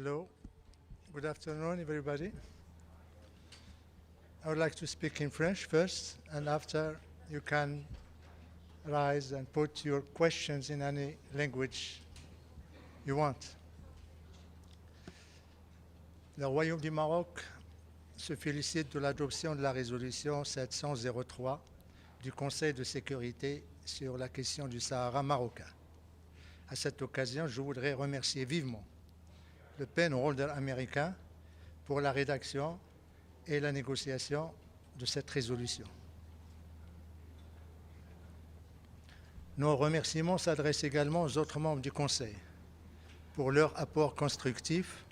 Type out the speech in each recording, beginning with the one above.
Hello, good afternoon, everybody. I would like to speak in French first, and after you can rise and put your questions in any language you want. Le Royaume du Maroc se félicite de l'adoption de la résolution 703 du Conseil de sécurité sur la question du Sahara marocain. À cette occasion, je voudrais remercier vivement le pen holder américain pour la rédaction et la négociation de cette résolution. Nos remerciements s'adressent également aux autres membres du Conseil pour leur apport constructif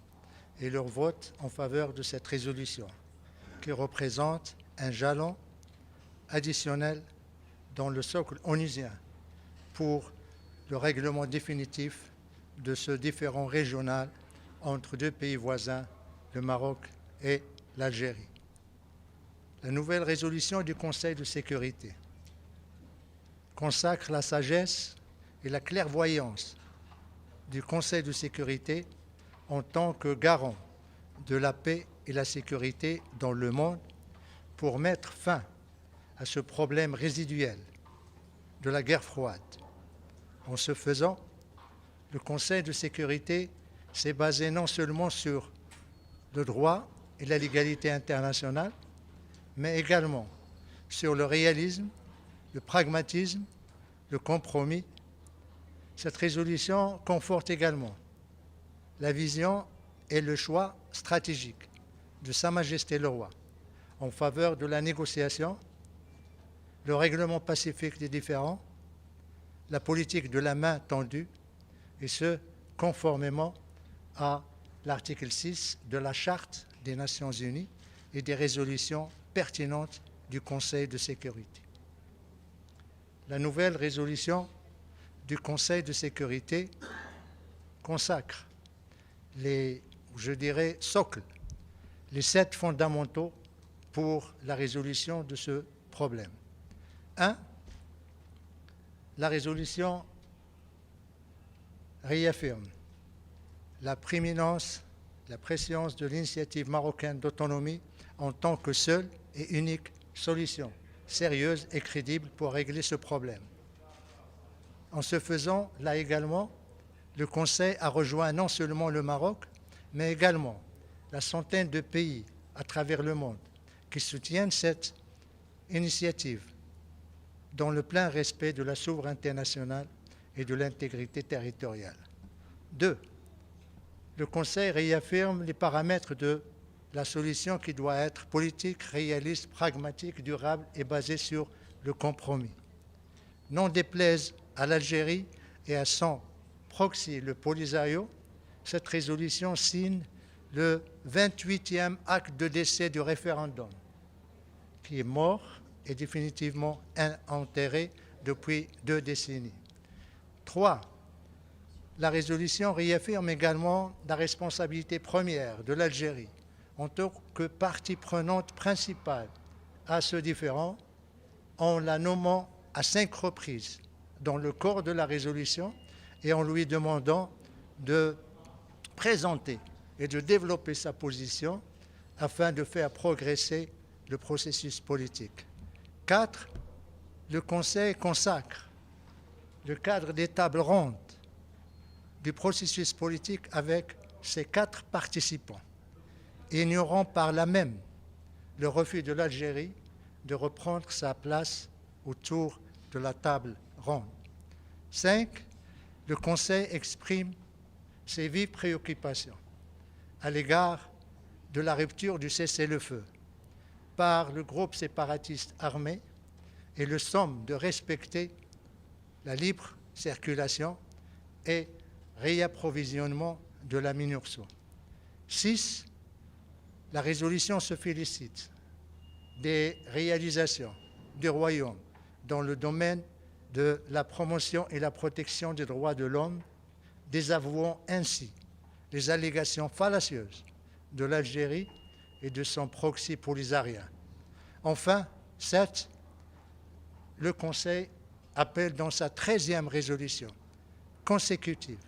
et leur vote en faveur de cette résolution, qui représente un jalon additionnel dans le socle onusien pour le règlement définitif de ce différend régional entre deux pays voisins, le Maroc et l'Algérie. La nouvelle résolution du Conseil de sécurité consacre la sagesse et la clairvoyance du Conseil de sécurité en tant que garant de la paix et la sécurité dans le monde pour mettre fin à ce problème résiduel de la guerre froide. En ce faisant, le Conseil de sécurité s'est basé non seulement sur le droit et la légalité internationale, mais également sur le réalisme, le pragmatisme, le compromis. Cette résolution conforte également la vision et le choix stratégique de Sa Majesté le Roi en faveur de la négociation, le règlement pacifique des différends, la politique de la main tendue, et ce, conformément à l'article 6 de la Charte des Nations Unies et des résolutions pertinentes du Conseil de sécurité. La nouvelle résolution du Conseil de sécurité consacre les, socles, les 7 fondamentaux pour la résolution de ce problème. 1. La résolution réaffirme la prééminence, la préscience de l'initiative marocaine d'autonomie en tant que seule et unique solution sérieuse et crédible pour régler ce problème. En ce faisant, là également, le Conseil a rejoint non seulement le Maroc, mais également la centaine de pays à travers le monde qui soutiennent cette initiative dans le plein respect de la souveraineté nationale et de l'intégrité territoriale. 2. Le Conseil réaffirme les paramètres de la solution qui doit être politique, réaliste, pragmatique, durable et basée sur le compromis. N'en déplaise à l'Algérie et à son proxy, le Polisario, cette résolution signe le 28e acte de décès du référendum, qui est mort et définitivement enterré depuis 2 décennies. 3. La résolution réaffirme également la responsabilité première de l'Algérie en tant que partie prenante principale à ce différend, en la nommant à 5 reprises dans le corps de la résolution et en lui demandant de présenter et de développer sa position afin de faire progresser le processus politique. 4. Le Conseil consacre le cadre des tables rondes du processus politique avec ses 4 participants, ignorant par là même le refus de l'Algérie de reprendre sa place autour de la table ronde. 5. Le Conseil exprime ses vives préoccupations à l'égard de la rupture du cessez-le-feu par le groupe séparatiste armé et le somme de respecter la libre circulation et réapprovisionnement de la MINURSO. 6. La résolution se félicite des réalisations du Royaume dans le domaine de la promotion et la protection des droits de l'homme, désavouant ainsi les allégations fallacieuses de l'Algérie et de son proxy polisarien. Enfin, 7. Le Conseil appelle dans sa 13e résolution consécutive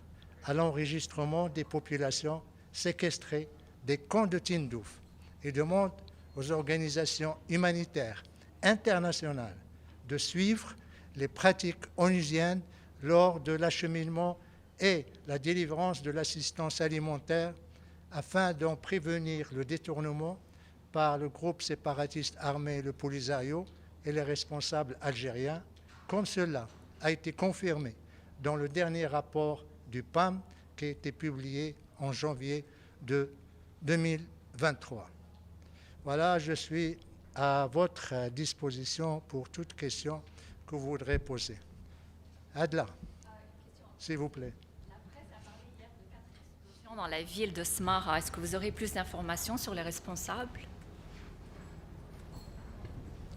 à l'enregistrement des populations séquestrés des camps de Tindouf et demande aux organisations humanitaires internationales de suivre les pratiques onusiennes lors de l'acheminement et la délivrance de l'assistance alimentaire afin d'en prévenir le détournement par le groupe séparatiste armé le Polisario et les responsables algériens, comme cela a été confirmé dans le dernier rapport du PAM qui a été publié en janvier de 2023. Voilà, je suis à votre disposition pour toute question que vous voudrez poser. Adla, s'il vous plaît. La presse a parlé hier de 4 explosions dans la ville de Smara. Est-ce que vous aurez plus d'informations sur les responsables?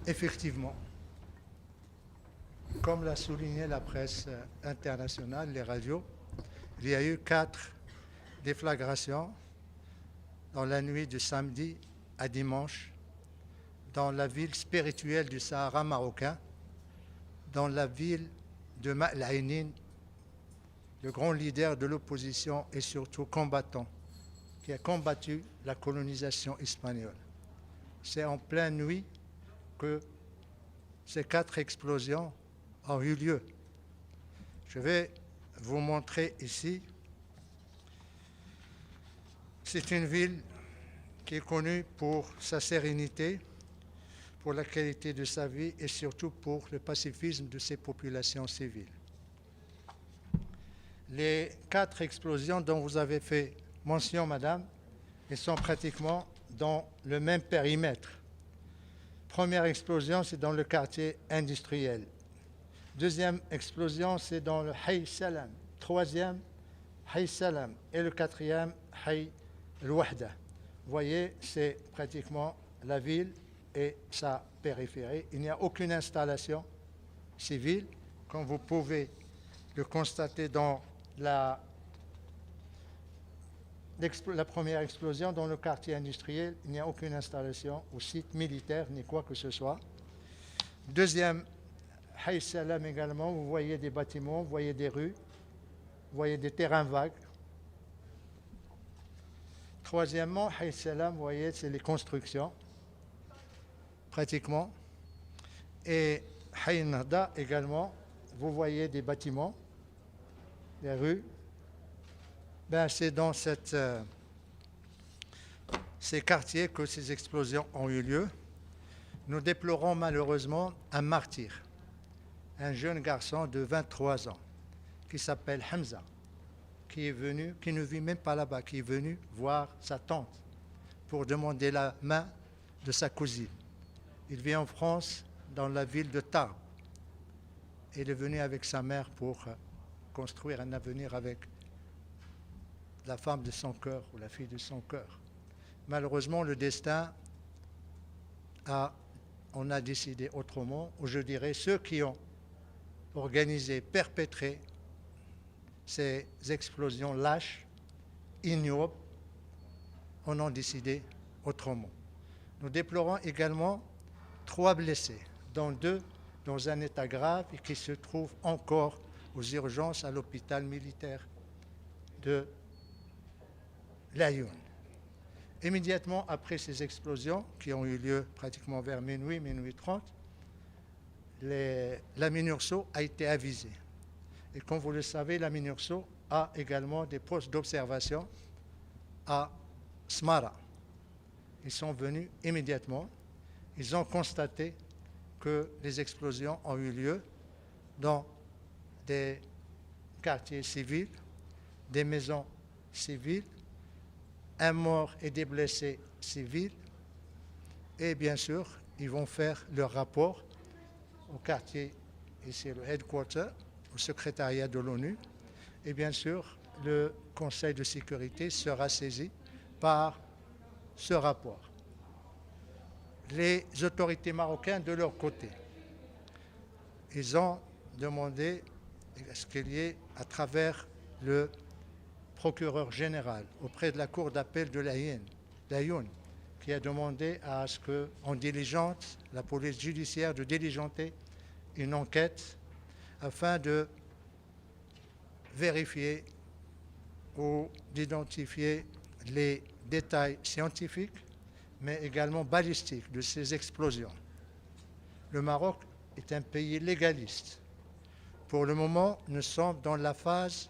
Effectivement, comme l'a souligné la presse internationale, les radios, il y a eu 4 déflagrations dans la nuit de samedi à dimanche dans la ville spirituelle du Sahara marocain, dans la ville de Ma'laïnin, le grand leader de l'opposition et surtout combattant, qui a combattu la colonisation espagnole. C'est en pleine nuit que ces 4 explosions ont eu lieu. Je vais vous montrer ici. C'est une ville qui est connue pour sa sérénité, pour la qualité de sa vie et surtout pour le pacifisme de ses populations civiles. Les 4 explosions dont vous avez fait mention, madame, elles sont pratiquement dans le même périmètre. Première explosion, c'est dans le quartier industriel. Deuxième explosion, c'est dans le Hay Salam. Troisième, Hay Salam. Et le quatrième, Hay El-Wahda. Vous voyez, c'est pratiquement la ville et sa périphérie. Il n'y a aucune installation civile, comme vous pouvez le constater dans la première explosion dans le quartier industriel. Il n'y a aucune installation ou site militaire ni quoi que ce soit. Deuxième, Hay Salam également, vous voyez des bâtiments, vous voyez des rues, vous voyez des terrains vagues. Troisièmement, Hay Salam, vous voyez, c'est les constructions, pratiquement. Et Hay Nahda également, vous voyez des bâtiments, des rues. Ben, c'est dans ces quartiers que ces explosions ont eu lieu. Nous déplorons malheureusement un martyr, un jeune garçon de 23 ans qui s'appelle Hamza, qui est venu, qui ne vit même pas là-bas, qui est venu voir sa tante pour demander la main de sa cousine. Il vit en France, dans la ville de Tarbes. Il est venu avec sa mère pour construire un avenir avec la femme de son cœur ou la fille de son cœur. Malheureusement, le destin on a décidé autrement, ou je dirais ceux qui ont organisé, perpétré ces explosions lâches, ignobles, on a décidé autrement. Nous déplorons également 3 blessés, dont 2 dans un état grave et qui se trouvent encore aux urgences à l'hôpital militaire de Laayoune. Immédiatement après ces explosions, qui ont eu lieu pratiquement vers minuit, minuit 30, la MINURSO a été avisée. Et comme vous le savez, la MINURSO a également des postes d'observation à Smara. Ils sont venus immédiatement. Ils ont constaté que les explosions ont eu lieu dans des quartiers civils, des maisons civiles, un mort et des blessés civils. Et bien sûr, ils vont faire leur rapport au quartier, ici le headquarter, au secrétariat de l'ONU. Et bien sûr, le Conseil de sécurité sera saisi par ce rapport. Les autorités marocaines, de leur côté, ils ont demandé à ce qu'il y ait, à travers le procureur général, auprès de la cour d'appel de Laayoune, qui a demandé à ce qu'on diligente, la police judiciaire de diligenter une enquête afin de vérifier ou d'identifier les détails scientifiques, mais également balistiques de ces explosions. Le Maroc est un pays légaliste. Pour le moment, nous sommes dans la phase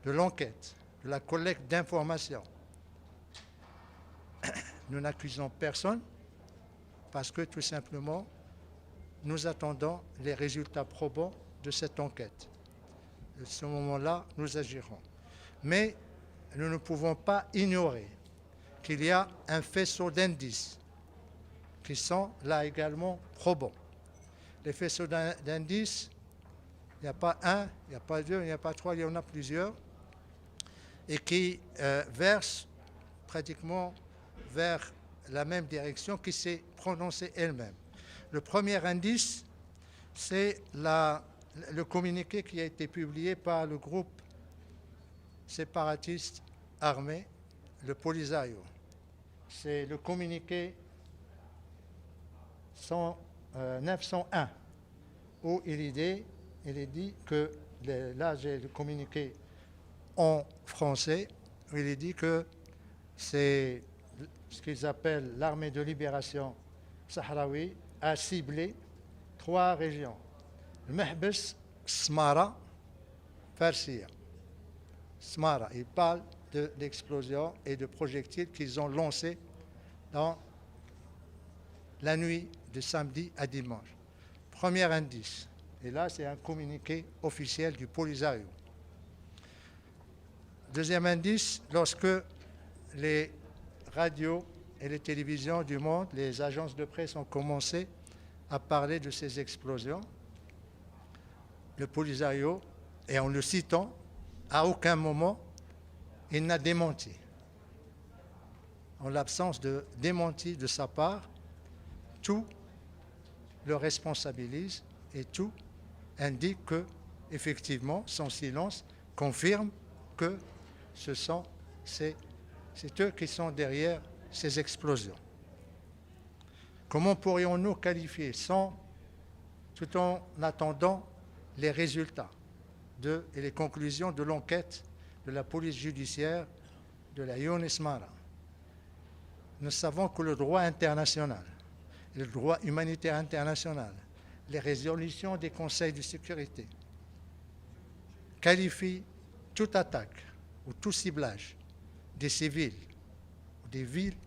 de l'enquête, de la collecte d'informations. Nous n'accusons personne parce que tout simplement, nous attendons les résultats probants de cette enquête. À ce moment-là, nous agirons. Mais nous ne pouvons pas ignorer qu'il y a un faisceau d'indices qui sont là également probants. Les faisceaux d'indices, il n'y a pas un, il n'y a pas deux, il n'y a pas trois, il y en a plusieurs, et qui versent pratiquement vers la même direction qui s'est prononcée elle-même. Le premier indice, c'est le communiqué qui a été publié par le groupe séparatiste armé, le Polisario. C'est le communiqué 901, où il est dit que, là j'ai le communiqué en français, où il est dit que c'est ce qu'ils appellent l'armée de libération sahraoui a ciblé 3 régions. Le Mehbes, Smara, Farsia. Smara, il parle de l'explosion et de projectiles qu'ils ont lancés dans la nuit de samedi à dimanche. Premier indice. Et là, c'est un communiqué officiel du Polisario. Deuxième indice, lorsque les radios et les télévisions du monde, les agences de presse ont commencé à parler de ces explosions, le Polisario, et en le citant, à aucun moment, il n'a démenti. En l'absence de démenti de sa part, tout le responsabilise et tout indique que, effectivement, son silence confirme que c'est eux qui sont derrière ces explosions. Comment pourrions-nous qualifier tout en attendant les résultats et les conclusions de l'enquête de la police judiciaire de la Younes Mara? Nous savons que le droit international, le droit humanitaire international, les résolutions des conseils de sécurité qualifient toute attaque ou tout ciblage des civils ou des villes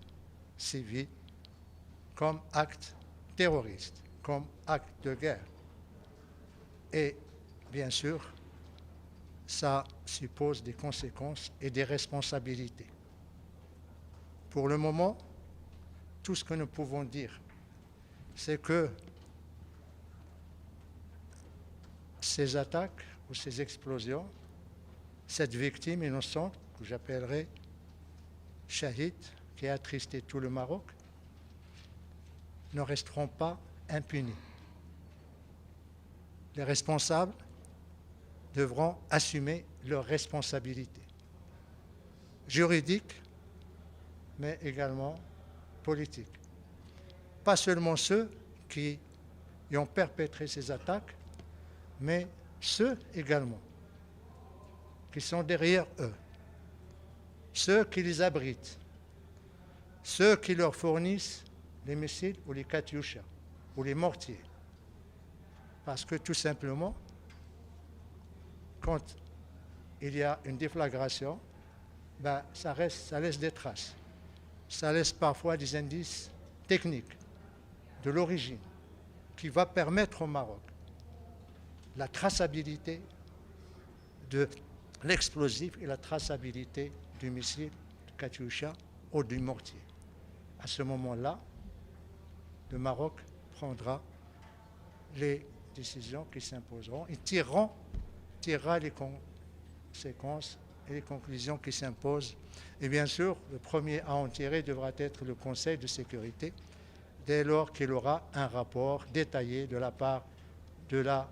civiles comme acte terroriste, comme acte de guerre. Et bien sûr, ça suppose des conséquences et des responsabilités. Pour le moment, tout ce que nous pouvons dire, c'est que ces attaques ou ces explosions, cette victime innocente, que j'appellerai Shahid, qui a attristé tout le Maroc, ne resteront pas impunis. Les responsables devront assumer leurs responsabilités juridiques, mais également politiques. Pas seulement ceux qui ont perpétré ces attaques, mais ceux également qui sont derrière eux, ceux qui les abritent, ceux qui leur fournissent les missiles ou les katyusha ou les mortiers. Parce que tout simplement, quand il y a une déflagration, ça laisse des traces. Ça laisse parfois des indices techniques de l'origine qui va permettre au Maroc la traçabilité de l'explosif et la traçabilité du missile, du katyusha ou du mortier. À ce moment-là, le Maroc prendra les décisions qui s'imposeront et tirera les conséquences et les conclusions qui s'imposent. Et bien sûr, le premier à en tirer devra être le Conseil de sécurité, dès lors qu'il aura un rapport détaillé de la part de la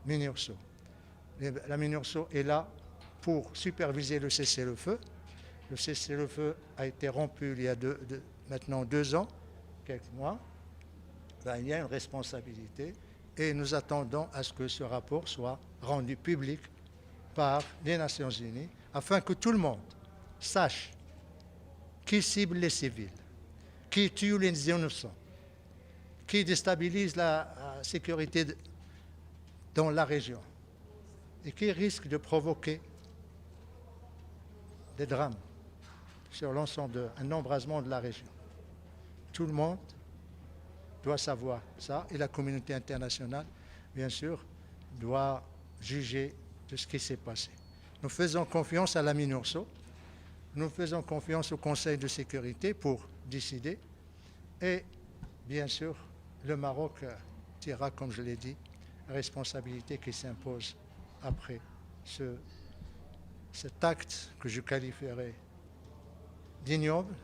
MINURSO. La MINURSO est là pour superviser le cessez-le-feu. Le cessez-le-feu a été rompu il y a maintenant 2 ans, quelques mois. Il y a une responsabilité et nous attendons à ce que ce rapport soit rendu public par les Nations Unies afin que tout le monde sache qui cible les civils, qui tue les innocents, qui déstabilise la sécurité dans la région et qui risque de provoquer des drames sur l'ensemble d'un embrasement de la région. Tout le monde doit savoir ça et la communauté internationale, bien sûr, doit juger de ce qui s'est passé. Nous faisons confiance à la MINURSO, nous faisons confiance au Conseil de sécurité pour décider et, bien sûr, le Maroc tirera, comme je l'ai dit, la responsabilité qui s'impose après cet acte que je qualifierais d'ignoble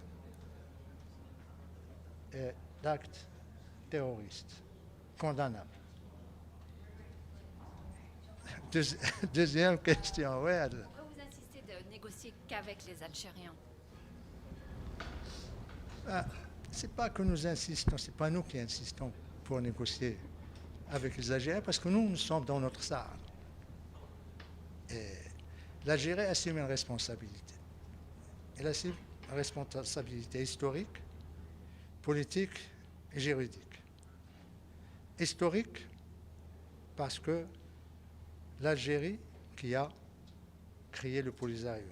et d'acte terroriste, condamnable. Deuxième question, oui. Pourquoi vous insistez de négocier qu'avec les Algériens? C'est pas que nous insistons, c'est pas nous qui insistons pour négocier avec les Algériens, parce que nous sommes dans notre Sahara. Et l'Algérie assume une responsabilité. Elle assume une responsabilité historique, politique et juridique. Historique, parce que l'Algérie qui a créé le Polisario,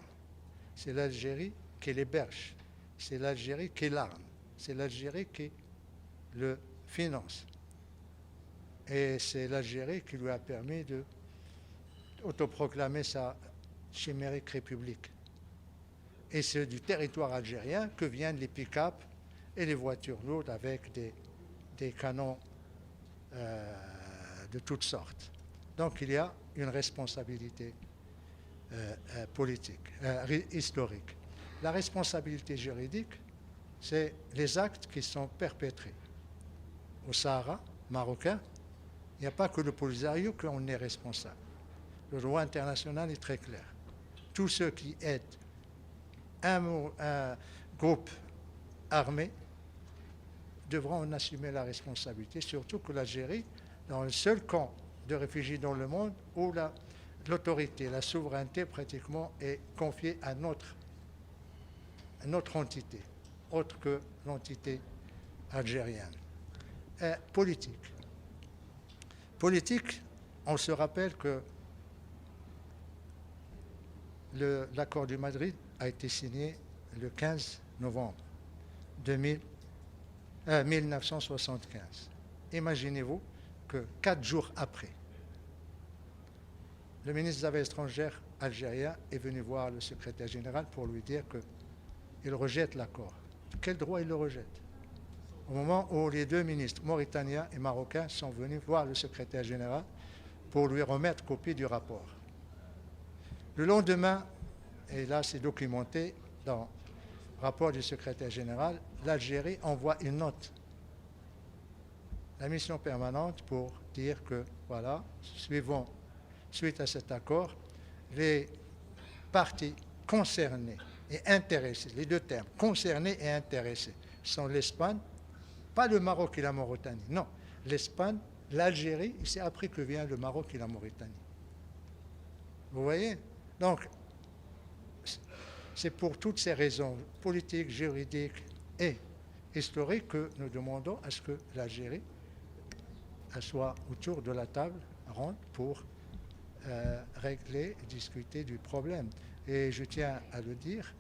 c'est l'Algérie qui l'héberge, c'est l'Algérie qui l'arme, c'est l'Algérie qui le finance. Et c'est l'Algérie qui lui a permis de autoproclamer sa chimérique république. Et c'est du territoire algérien que viennent les pick-up et les voitures lourdes avec des canons de toutes sortes. Donc il y a une responsabilité politique, historique. La responsabilité juridique, c'est les actes qui sont perpétrés au Sahara marocain. Il n'y a pas que le Polisario qu'on est responsable. Le droit international est très clair. Tous ceux qui aident un groupe armé devront en assumer la responsabilité, surtout que l'Algérie, dans le seul camp de réfugiés dans le monde où l'autorité, la souveraineté pratiquement est confiée à notre entité, autre que l'entité algérienne. Politique. Politique, on se rappelle que l'accord de Madrid a été signé le 15 novembre 1975. Imaginez-vous que 4 jours après, le ministre des Affaires étrangères algérien est venu voir le secrétaire général pour lui dire qu'il rejette l'accord. De quel droit il le rejette? Au moment où les deux ministres, mauritaniens et marocains, sont venus voir le secrétaire général pour lui remettre copie du rapport. Le lendemain, et là c'est documenté dans le rapport du secrétaire général, l'Algérie envoie une note, la mission permanente, pour dire que, voilà, suite à cet accord, les parties concernées et intéressées, les deux termes, concernés et intéressés, sont l'Espagne, pas le Maroc et la Mauritanie, non, l'Espagne, l'Algérie, et c'est après que vient le Maroc et la Mauritanie. Vous voyez? Donc, c'est pour toutes ces raisons politiques, juridiques et historiques que nous demandons à ce que l'Algérie soit autour de la table ronde pour régler et discuter du problème. Et je tiens à le dire,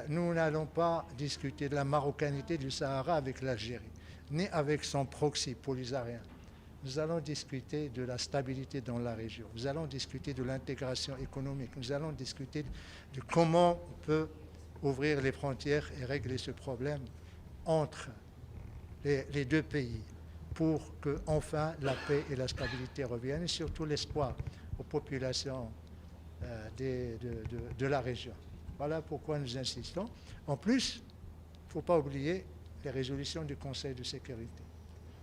nous n'allons pas discuter de la marocanité du Sahara avec l'Algérie, ni avec son proxy polisarien. Nous allons discuter de la stabilité dans la région. Nous allons discuter de l'intégration économique. Nous allons discuter de comment on peut ouvrir les frontières et régler ce problème entre les deux pays pour que enfin la paix et la stabilité reviennent et surtout l'espoir aux populations de la région. Voilà pourquoi nous insistons. En plus, il ne faut pas oublier les résolutions du Conseil de sécurité.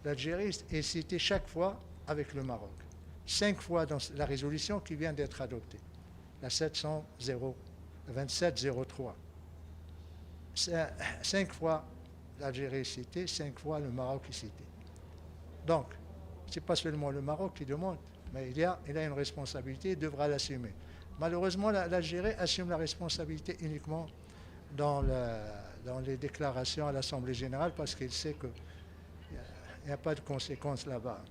L'Algérie est citée chaque fois avec le Maroc. 5 fois dans la résolution qui vient d'être adoptée, la 2703. 5 fois l'Algérie est citée, 5 fois le Maroc est cité. Donc, ce n'est pas seulement le Maroc qui demande, mais il a une responsabilité, il devra l'assumer. Malheureusement, l'Algérie assume la responsabilité uniquement dans dans les déclarations à l'Assemblée générale parce qu'il sait qu'il n'y a pas de conséquences là-bas.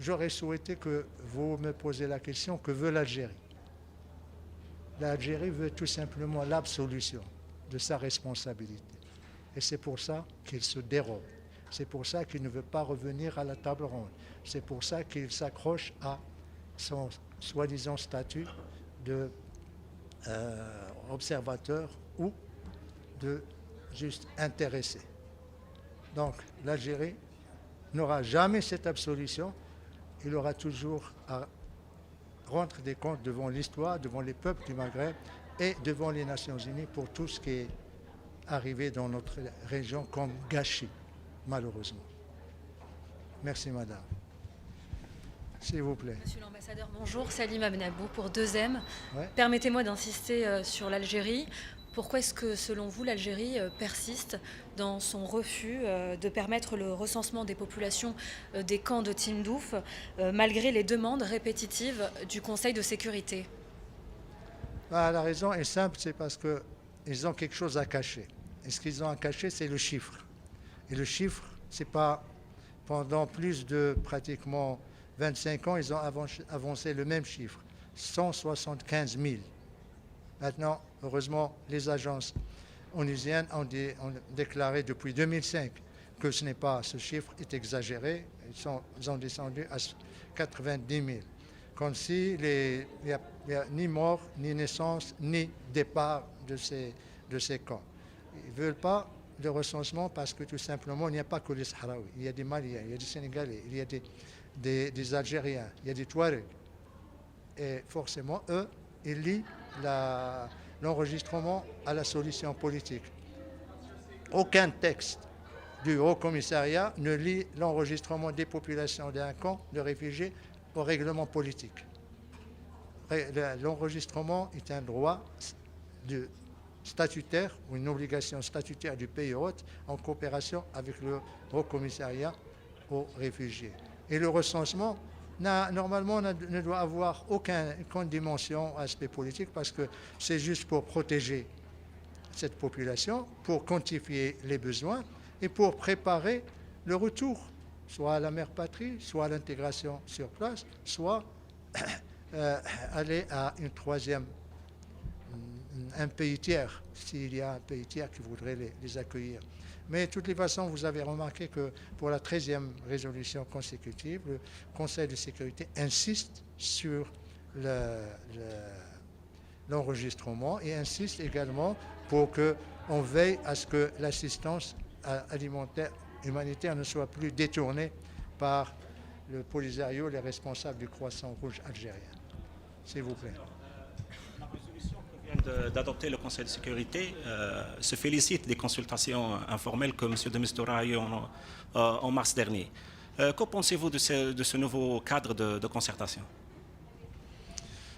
J'aurais souhaité que vous me posiez la question, que veut l'Algérie? L'Algérie veut tout simplement l'absolution de sa responsabilité. Et c'est pour ça qu'il se dérobe. C'est pour ça qu'il ne veut pas revenir à la table ronde. C'est pour ça qu'il s'accroche à son soi-disant statut de observateur ou de juste intéressé. Donc l'Algérie n'aura jamais cette absolution. Il aura toujours à rendre des comptes devant l'histoire, devant les peuples du Maghreb et devant les Nations Unies pour tout ce qui est arrivé dans notre région comme gâchis, malheureusement. Merci, madame. S'il vous plaît. Monsieur l'ambassadeur, bonjour. Salim Abnabou pour 2M. Ouais. Permettez-moi d'insister sur l'Algérie. Pourquoi est-ce que, selon vous, l'Algérie persiste dans son refus de permettre le recensement des populations des camps de Tindouf, malgré les demandes répétitives du Conseil de sécurité? La raison est simple, c'est parce qu'ils ont quelque chose à cacher. Et ce qu'ils ont à cacher, c'est le chiffre. Et le chiffre, c'est pas pendant plus de pratiquement 25 ans, ils ont avancé le même chiffre, 175 000. Maintenant, heureusement, les agences onusiennes ont déclaré depuis 2005 que ce chiffre est exagéré. Ils ont descendu à 90 000. Comme si il n'y a ni mort, ni naissance, ni départ de ces camps. Ils ne veulent pas de recensement parce que tout simplement, il n'y a pas que les Sahraouis. Il y a des Maliens, il y a des Sénégalais, il y a des Algériens, il y a des Touaregs. Et forcément, eux, ils lient l'enregistrement à la solution politique. Aucun texte du Haut Commissariat ne lie l'enregistrement des populations d'un camp de réfugiés au règlement politique. L'enregistrement est un droit statutaire ou une obligation statutaire du pays hôte en coopération avec le Haut Commissariat aux réfugiés. Et le recensement, normalement, ne doit avoir aucune dimension, aspect politique, parce que c'est juste pour protéger cette population, pour quantifier les besoins et pour préparer le retour, soit à la mère patrie, soit à l'intégration sur place, soit aller à un pays tiers, s'il y a un pays tiers qui voudrait les accueillir. Mais de toutes les façons, vous avez remarqué que pour la 13e résolution consécutive, le Conseil de sécurité insiste sur l'enregistrement et insiste également pour qu'on veille à ce que l'assistance alimentaire humanitaire ne soit plus détournée par le Polisario, les responsables du Croissant Rouge algérien. S'il vous plaît. La résolution que vient d'adopter le Conseil de sécurité se félicite des consultations informelles que M. de Mistura a eues en mars dernier. Que pensez-vous de ce nouveau cadre de concertation?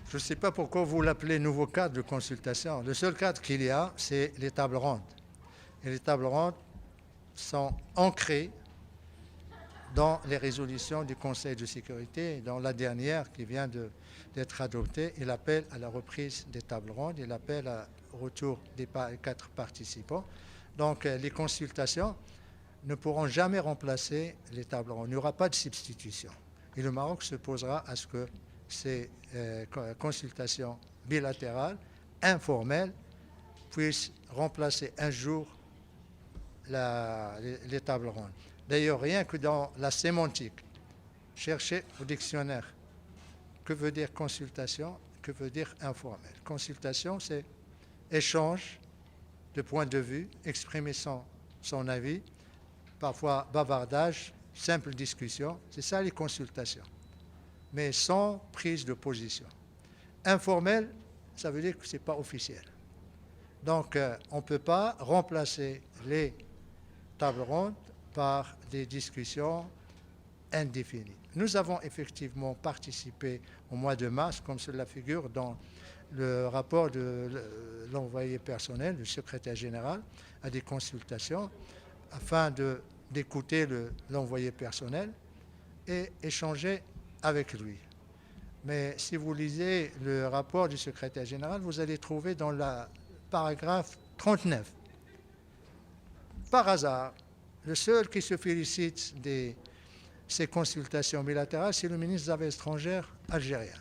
Je ne sais pas pourquoi vous l'appelez nouveau cadre de consultation. Le seul cadre qu'il y a, c'est les tables rondes. Et les tables rondes sont ancrées dans les résolutions du Conseil de sécurité, dans la dernière qui vient d'être adoptée. Il appelle à la reprise des tables rondes, il appelle au retour des 4 participants. Donc les consultations ne pourront jamais remplacer les tables rondes. Il n'y aura pas de substitution. Et le Maroc se posera à ce que ces consultations bilatérales, informelles, puissent remplacer un jour les tables rondes. D'ailleurs, rien que dans la sémantique, cherchez au dictionnaire que veut dire consultation, que veut dire informel. Consultation, c'est échange de points de vue, exprimer son avis, parfois bavardage, simple discussion. C'est ça les consultations, mais sans prise de position. Informel, ça veut dire que ce n'est pas officiel. Donc, on ne peut pas remplacer les tables rondes par des discussions indéfinies. Nous avons effectivement participé au mois de mars, comme cela figure dans le rapport de l'envoyé personnel, du secrétaire général, à des consultations afin d'écouter l'envoyé personnel et échanger avec lui. Mais si vous lisez le rapport du secrétaire général, vous allez trouver dans le paragraphe 39. Par hasard, le seul qui se félicite de ces consultations bilatérales, c'est le ministre des Affaires étrangères algérien.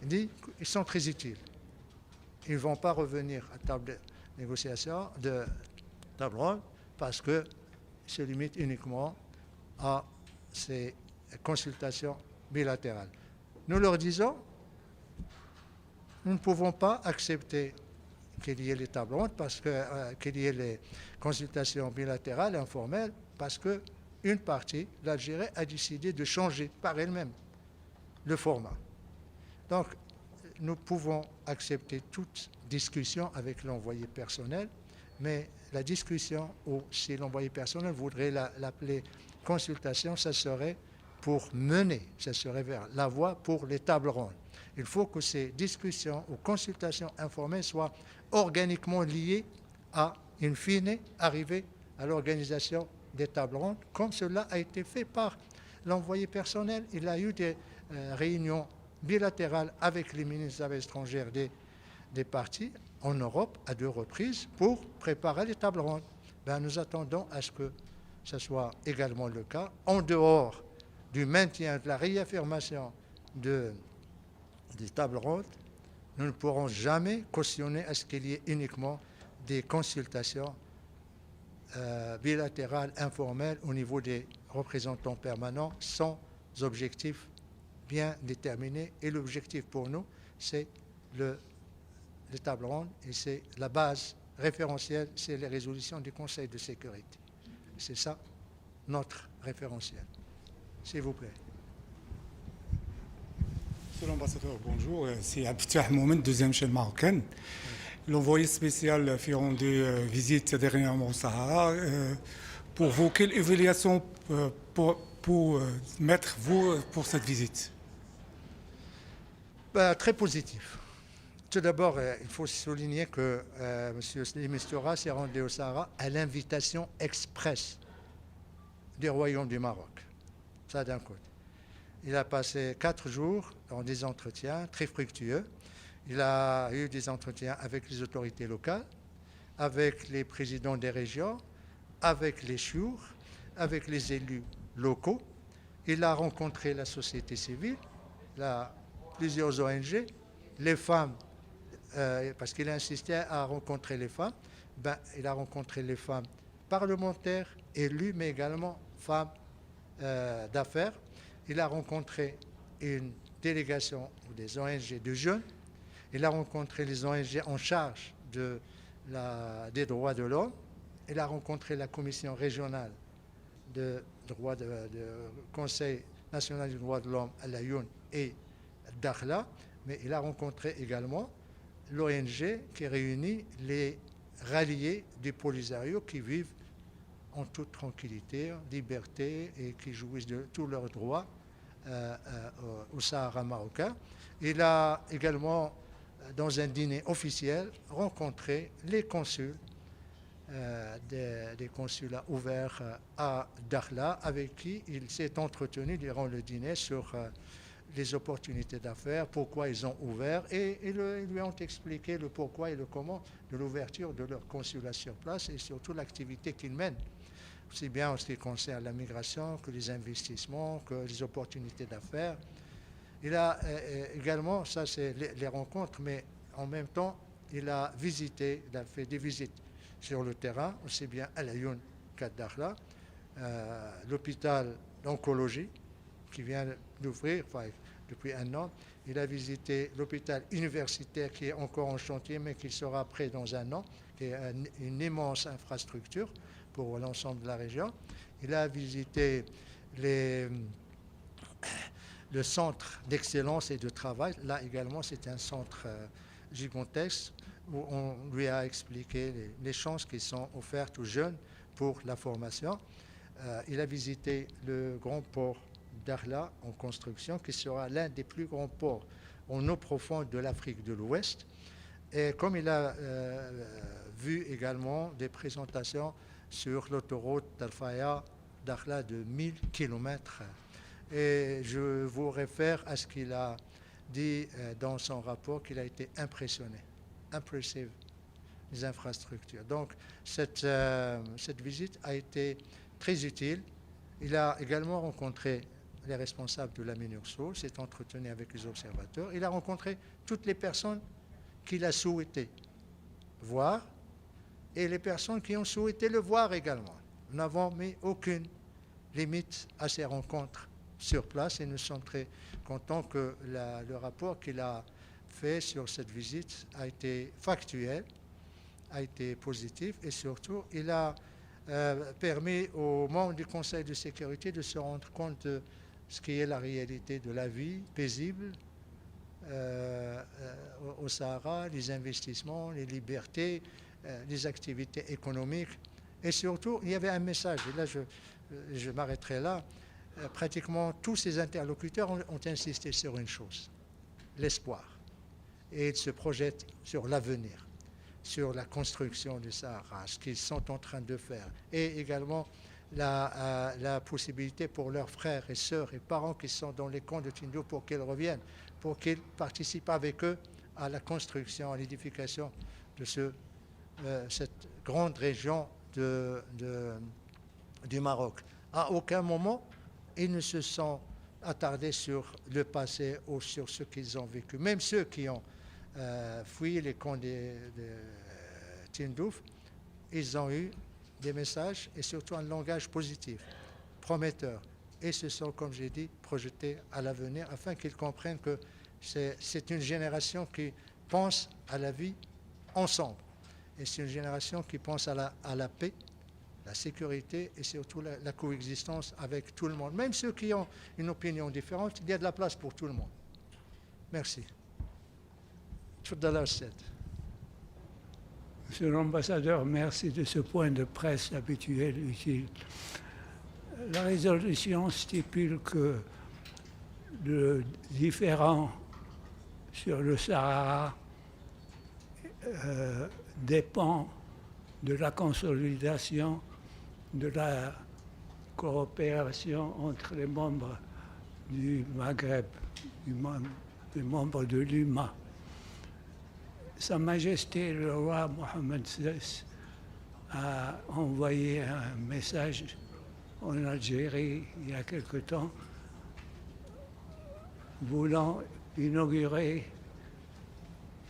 Il dit qu'ils sont très utiles. Ils ne vont pas revenir à table de négociation, de table ronde, parce qu'ils se limitent uniquement à ces consultations bilatérales. Nous leur disons, nous ne pouvons pas accepter qu'il y ait les tables rondes, qu'il y ait les consultations bilatérales informelles, parce qu'une partie, l'Algérie, a décidé de changer par elle-même le format. Donc, nous pouvons accepter toute discussion avec l'envoyé personnel, mais la discussion, ou si l'envoyé personnel voudrait l'appeler consultation, ça serait pour mener, ça serait vers la voie pour les tables rondes. Il faut que ces discussions ou consultations informelles soient organiquement liées à, in fine, arriver à l'organisation des tables rondes, comme cela a été fait par l'envoyé personnel. Il a eu des réunions bilatérales avec les ministres des Affaires étrangères des partis en Europe à 2 reprises pour préparer les tables rondes. Nous attendons à ce que ce soit également le cas, en dehors du maintien, de la réaffirmation des tables rondes. Nous ne pourrons jamais cautionner à ce qu'il y ait uniquement des consultations bilatérales, informelles au niveau des représentants permanents, sans objectif bien déterminé. Et l'objectif pour nous, c'est les tables rondes et c'est la base référentielle, c'est les résolutions du Conseil de sécurité. C'est ça notre référentiel. S'il vous plaît. Monsieur l'ambassadeur, bonjour. C'est Abdel Mohamed, deuxième chaîne marocaine. L'envoyé spécial fait rendu visite dernièrement au Sahara. Pour vous, quelle évaluation pour mettre vous pour cette visite? Très positif. Tout d'abord, il faut souligner que M. Slim Mistura s'est rendu au Sahara à l'invitation express du Royaume du Maroc. Ça d'un côté. Il a passé 4 jours dans des entretiens très fructueux. Il a eu des entretiens avec les autorités locales, avec les présidents des régions, avec les chouurs, avec les élus locaux. Il a rencontré la société civile, plusieurs ONG, les femmes, parce qu'il a insisté à rencontrer les femmes. Il a rencontré les femmes parlementaires, élues, mais également femmes d'affaires. Il a rencontré une délégation des ONG de jeunes. Il a rencontré les ONG en charge des droits de l'homme. Il a rencontré la commission régionale de Conseil national des droits de l'homme à Laayoune et Dakhla. Mais il a rencontré également l'ONG qui réunit les ralliés du Polisario qui vivent en toute tranquillité, liberté et qui jouissent de tous leurs droits au Sahara marocain. Il a également, dans un dîner officiel, rencontré les consuls des consulats ouverts à Dakhla, avec qui il s'est entretenu durant le dîner sur les opportunités d'affaires, pourquoi ils ont ouvert, et ils lui ont expliqué le pourquoi et le comment de l'ouverture de leur consulat sur place et surtout l'activité qu'ils mènent, aussi bien en ce qui concerne la migration que les investissements, que les opportunités d'affaires. Il a également, ça c'est les rencontres, mais en même temps, il a fait des visites sur le terrain, aussi bien à Laayoune qu'à Dakhla, l'hôpital d'oncologie qui vient d'ouvrir depuis 1 an. Il a visité l'hôpital universitaire qui est encore en chantier, mais qui sera prêt dans 1 an, qui est une immense infrastructure pour l'ensemble de la région. Il a visité le centre d'excellence et de travail. Là également, c'est un centre gigantesque où on lui a expliqué les chances qui sont offertes aux jeunes pour la formation. Il a visité le grand port Dakhla en construction, qui sera l'un des plus grands ports en eau profonde de l'Afrique de l'Ouest. Et comme il a vu également des présentations sur l'autoroute Darfaya-Dakhla de 1000 km. Et je vous réfère à ce qu'il a dit dans son rapport, qu'il a été impressionné. Impressive les infrastructures. Donc cette visite a été très utile. Il a également rencontré les responsables de la MINURSO, s'est entretenu avec les observateurs. Il a rencontré toutes les personnes qu'il a souhaité voir et les personnes qui ont souhaité le voir également. Nous n'avons mis aucune limite à ces rencontres sur place et nous sommes très contents que le rapport qu'il a fait sur cette visite a été factuel, a été positif et surtout il a permis aux membres du Conseil de sécurité de se rendre compte de ce qui est la réalité de la vie paisible au Sahara, les investissements, les libertés, les activités économiques. Et surtout, il y avait un message, et là je m'arrêterai là, pratiquement tous ces interlocuteurs ont insisté sur une chose, l'espoir. Et ils se projettent sur l'avenir, sur la construction du Sahara, ce qu'ils sont en train de faire, et également la possibilité pour leurs frères et sœurs et parents qui sont dans les camps de Tindouf pour qu'ils reviennent, pour qu'ils participent avec eux à la construction, à l'édification de cette grande région du Maroc. À aucun moment, ils ne se sont attardés sur le passé ou sur ce qu'ils ont vécu. Même ceux qui ont fui les camps de Tindouf, ils ont eu des messages et surtout un langage positif, prometteur. Et se sont, comme j'ai dit, projetés à l'avenir afin qu'ils comprennent que c'est une génération qui pense à la vie ensemble. Et c'est une génération qui pense à la paix, la sécurité et surtout la coexistence avec tout le monde. Même ceux qui ont une opinion différente, il y a de la place pour tout le monde. Merci. Monsieur l'ambassadeur, merci de ce point de presse habituel, utile. La résolution stipule que le différend sur le Sahara dépend de la consolidation de la coopération entre les membres du Maghreb, les membres de l'UMA. Sa Majesté le roi Mohammed VI a envoyé un message en Algérie il y a quelque temps voulant inaugurer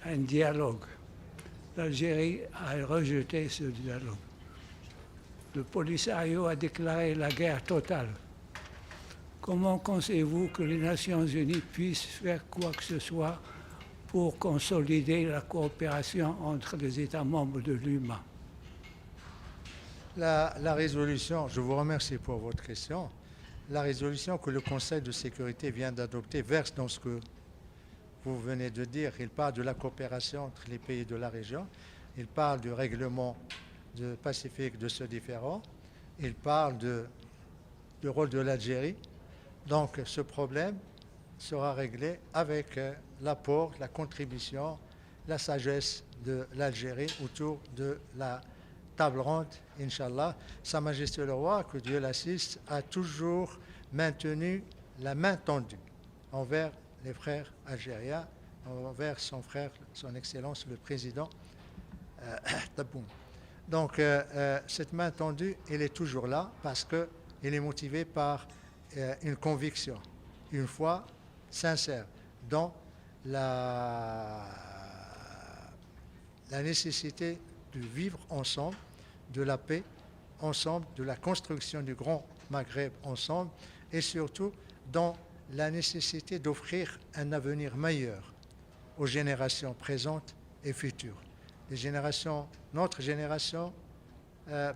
un dialogue. L'Algérie a rejeté ce dialogue. Le Polisario a déclaré la guerre totale. Comment pensez-vous que les Nations Unies puissent faire quoi que ce soit pour consolider la coopération entre les États membres de l'UMA? La résolution, je vous remercie pour votre question. La résolution que le Conseil de sécurité vient d'adopter verse dans ce que vous venez de dire. Il parle de la coopération entre les pays de la région. Il parle du règlement pacifique de ce différend. Il parle du rôle de l'Algérie. Donc ce problème sera réglé avec l'apport, la contribution, la sagesse de l'Algérie autour de la table ronde, Inch'Allah. Sa Majesté le Roi, que Dieu l'assiste, a toujours maintenu la main tendue envers les frères algériens, envers son frère, son Excellence, le Président Tebboune. Donc cette main tendue, elle est toujours là parce qu'elle est motivée par une conviction, une foi sincère dans la nécessité de vivre ensemble, de la paix ensemble, de la construction du Grand Maghreb ensemble et surtout dans la nécessité d'offrir un avenir meilleur aux générations présentes et futures. Notre génération,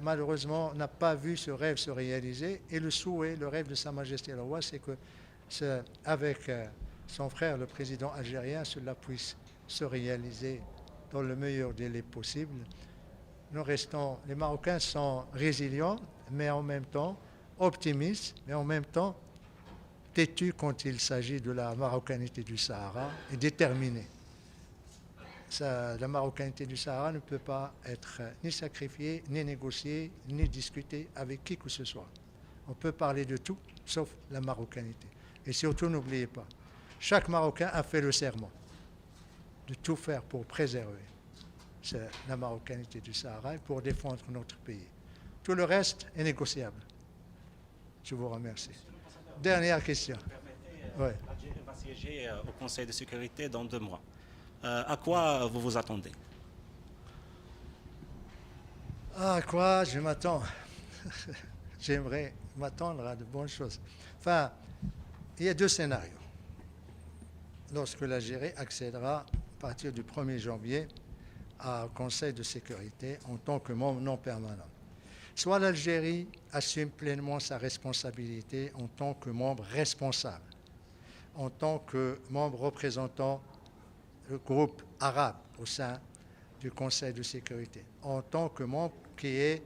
malheureusement, n'a pas vu ce rêve se réaliser et le rêve de Sa Majesté le Roi, c'est que avec son frère, le président algérien, cela puisse se réaliser dans le meilleur délai possible. Les Marocains sont résilients, mais en même temps optimistes, mais en même temps têtus quand il s'agit de la marocanité du Sahara et déterminés. La marocanité du Sahara ne peut pas être ni sacrifiée, ni négociée, ni discutée avec qui que ce soit. On peut parler de tout, sauf la marocanité. Et surtout, n'oubliez pas, chaque Marocain a fait le serment de tout faire pour préserver la marocanité du Sahara et pour défendre notre pays. Tout le reste est négociable. Je vous remercie. Dernière question. Ouais. L'Algérie va siéger au Conseil de sécurité dans 2 mois. À quoi vous vous attendez? À quoi je m'attends? J'aimerais m'attendre à de bonnes choses. Enfin, il y a 2 scénarios. Lorsque l'Algérie accédera à partir du 1er janvier au Conseil de sécurité en tant que membre non permanent. Soit l'Algérie assume pleinement sa responsabilité en tant que membre responsable, en tant que membre représentant le groupe arabe au sein du Conseil de sécurité, en tant que membre qui est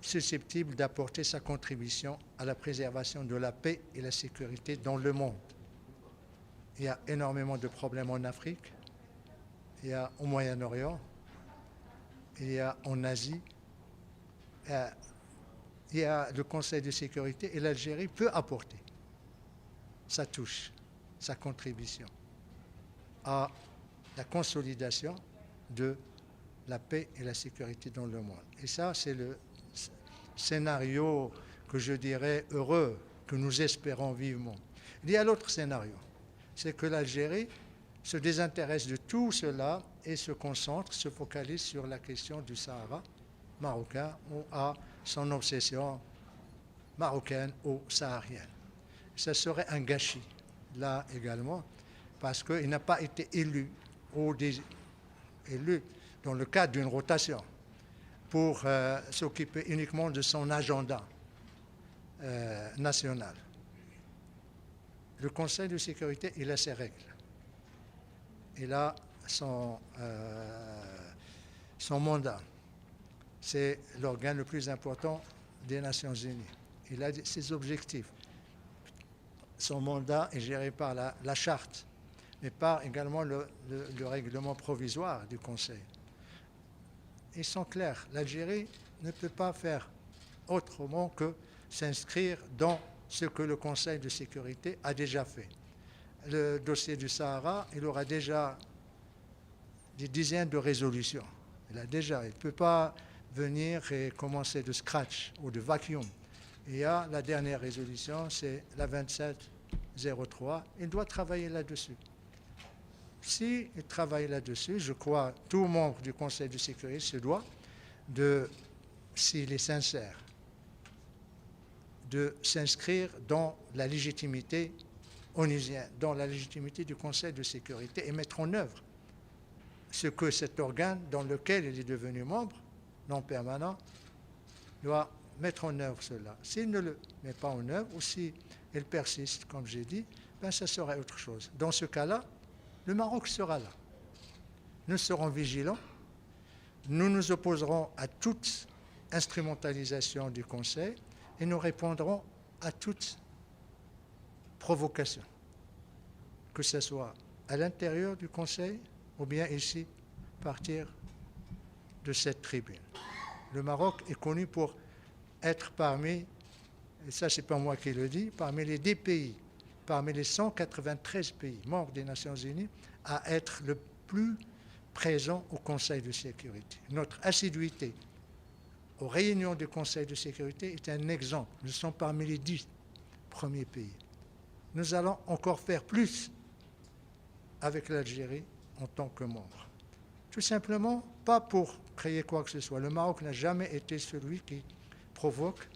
susceptible d'apporter sa contribution à la préservation de la paix et la sécurité dans le monde. Il y a énormément de problèmes en Afrique, il y a au Moyen-Orient, il y a en Asie, il y a le Conseil de sécurité et l'Algérie peut apporter sa touche, sa contribution à la consolidation de la paix et la sécurité dans le monde. Et ça, c'est le scénario que je dirais heureux, que nous espérons vivement. Il y a l'autre scénario, c'est que l'Algérie se désintéresse de tout cela et se concentre, se focalise sur la question du Sahara marocain ou à son obsession marocaine ou saharienne. Ce serait un gâchis, là également, parce qu'il n'a pas été élu dans le cadre d'une rotation pour s'occuper uniquement de son agenda national. Le Conseil de sécurité, il a ses règles. Il a son mandat. C'est l'organe le plus important des Nations Unies. Il a ses objectifs. Son mandat est géré par la charte, mais par également le règlement provisoire du Conseil. Ils sont clairs. L'Algérie ne peut pas faire autrement que s'inscrire dans ce que le Conseil de sécurité a déjà fait. Le dossier du Sahara, il aura déjà des dizaines de résolutions. Il ne peut pas venir et commencer de scratch ou de vacuum. Il y a la dernière résolution, c'est la 2703. Il doit travailler là-dessus. S'il travaille là-dessus, je crois tout membre du Conseil de sécurité se doit s'il est sincère, de s'inscrire dans la légitimité onusienne, dans la légitimité du Conseil de sécurité et mettre en œuvre ce que cet organe dans lequel il est devenu membre non permanent doit mettre en œuvre cela. S'il ne le met pas en œuvre ou s'il persiste, comme j'ai dit, ben ça serait autre chose. Dans ce cas-là, le Maroc sera là. Nous serons vigilants. Nous nous opposerons à toute instrumentalisation du Conseil et nous répondrons à toute provocation, que ce soit à l'intérieur du Conseil ou bien ici, partir de cette tribune. Le Maroc est connu pour être parmi, et ça c'est pas moi qui le dis, parmi les 10 pays, parmi les 193 pays membres des Nations Unies, à être le plus présent au Conseil de sécurité. Notre assiduité aux réunions du Conseil de sécurité est un exemple. Nous sommes parmi les 10 premiers pays. Nous allons encore faire plus avec l'Algérie en tant que membre. Tout simplement, pas pour créer quoi que ce soit. Le Maroc n'a jamais été celui qui provoque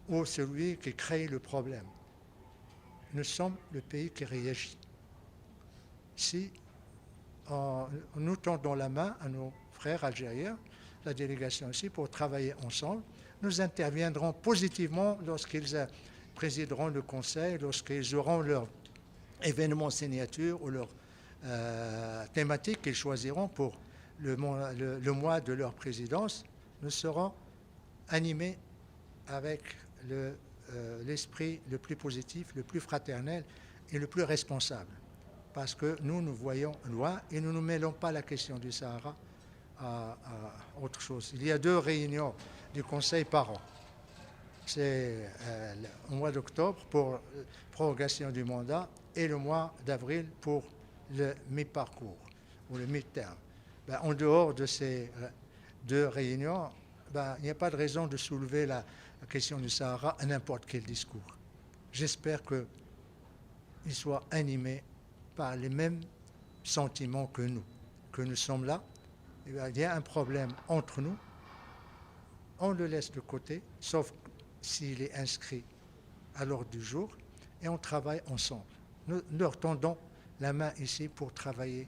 ou celui qui crée le problème. Nous sommes le pays qui réagit. Si nous tendons la main à nos frères algériens, la délégation aussi, pour travailler ensemble, nous interviendrons positivement lorsqu'ils présideront le Conseil, lorsqu'ils auront leur événement signature ou leur thématique qu'ils choisiront pour le mois de leur présidence. Nous serons animés avec l'esprit le plus positif, le plus fraternel et le plus responsable. Parce que nous voyons loin et nous ne mêlons pas la question du Sahara à autre chose. Il y a 2 réunions du Conseil par an. C'est au mois d'octobre pour prorogation du mandat et le mois d'avril pour le mi-parcours ou le mi-terme. Ben, en dehors de ces deux réunions, ben, il n'y a pas de raison de soulever la question du Sahara à n'importe quel discours. J'espère qu'il soit animé par les mêmes sentiments que nous sommes là. Il y a un problème entre nous, on le laisse de côté, sauf s'il est inscrit à l'ordre du jour, et on travaille ensemble. Nous leur tendons la main ici pour travailler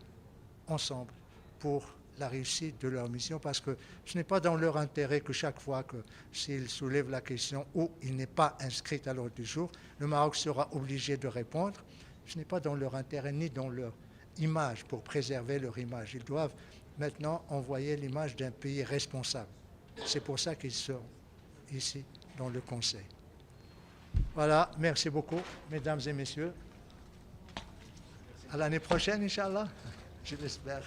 ensemble pour la réussite de leur mission, parce que ce n'est pas dans leur intérêt que chaque fois que s'ils soulèvent la question ou il n'est pas inscrit à l'ordre du jour, le Maroc sera obligé de répondre. Ce n'est pas dans leur intérêt ni dans leur image, pour préserver leur image. Ils doivent maintenant envoyer l'image d'un pays responsable. C'est pour ça qu'ils sont ici dans le Conseil. Voilà, merci beaucoup, mesdames et messieurs. À l'année prochaine, Inch'Allah, je l'espère.